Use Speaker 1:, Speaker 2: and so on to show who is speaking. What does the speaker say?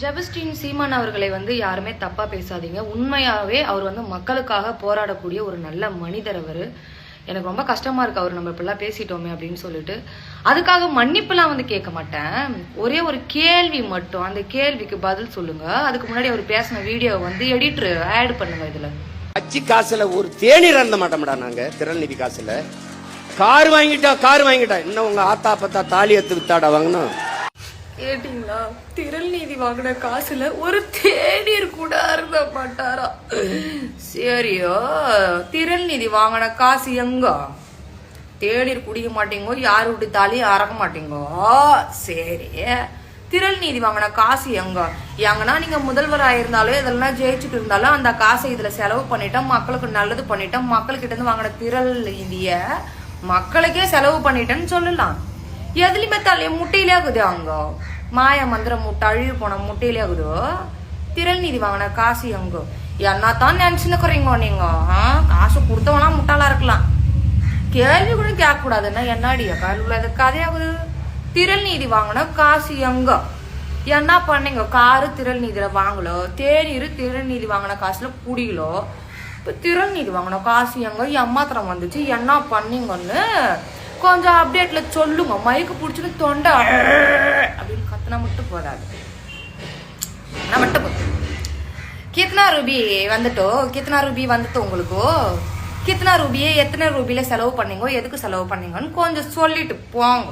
Speaker 1: ஜெபஸ்டின் சீமான் அவர்களை யாருமே தப்பா பேசாதீங்க. உண்மையாவே அவர் மக்களுக்காக போராடக்கூடிய ஒரு நல்ல மனிதர். அவர் எனக்கு ரொம்ப கஷ்டமா இருக்கு அவர் நம்ம இப்பெல்லாம் பேசிட்டோமே அப்படின்னு சொல்லிட்டு. அதுக்காக மன்னிப்புலாம் கேட்க மாட்டேன். ஒரே ஒரு கேள்வி மட்டும், அந்த கேள்விக்கு பதில் சொல்லுங்க. அதுக்கு முன்னாடி அவர் பேசின வீடியோ எடிட்டர் ஆட் பண்ணுங்க. இதுல
Speaker 2: அச்சி காசுல ஒரு தேநீர் அருந்த மாட்டோம்டா. நாங்க திறநிதி காசுல கார் வாங்கிட்டா இன்னும் உங்க ஆத்தா பத்தா தாலி எடுத்து வித்தாடா வாங்கணும்.
Speaker 1: கேட்டீங்களா? திரள் நீதி வாங்கின காசுல ஒரு தேநீர் கூட அருந்த மாட்டாரா? சரியோ, திரள் நீதி வாங்கின காசு எங்க? தேநீர் குடிக்க மாட்டீங்கோ, யாரு விட்டு தாலியும் அறக்க மாட்டீங்கோ. சரி, திரள் நீதி வாங்கின காசு எங்கன்னா நீங்க முதல்வர் ஆயிருந்தாலும் இதெல்லாம் ஜெயிச்சுட்டு இருந்தாலும் அந்த காசை இதுல செலவு பண்ணிட்டோம், மக்களுக்கு நல்லது பண்ணிட்டோம், மக்கள்கிட்ட இருந்து வாங்கின திரள் நீதிய மக்களுக்கே செலவு பண்ணிட்டேன்னு சொல்லலாம். எதுலையுமே தலைய முட்டையிலே ஆகுது. மாய மந்திர முட்டை, அழுகி போன முட்டையிலே ஆகுதோ. திரள் நீதி வாங்கின காசு என்னத்தான் நினைச்சுன்னுக்குறீங்க நீங்க? காசு கொடுத்தவனா முட்டாளா இருக்கலாம். கேள்வி கூட கேட்க கூடாதுன்னா என்னடியா கால கதையாகுது. திரள் நீதி வாங்கின காசு என்ன பண்ணீங்க? காரு திரள் நீதியில வாங்கலோ, தேநீர் திரள் நீதி வாங்கின காசுல குடிகளோ. இப்ப திரள் நீதி வாங்கின காசு ஏமாத்திரம் வந்துச்சு, என்ன பண்ணீங்கன்னு கொஞ்சம் அப்டேட்ல சொல்லுங்க. மைக்கு பிடிச்சிட்டு தொண்டை அப்படின்னு கத்துனா மட்டும் போதாது. கித்தனா ரூபி வந்துட்டு உங்களுக்கு கித்தனா ரூபியே எத்தனை ரூபியில செலவு பண்ணீங்க, எதுக்கு செலவு பண்ணீங்கன்னு கொஞ்சம் சொல்லிட்டு போங்க.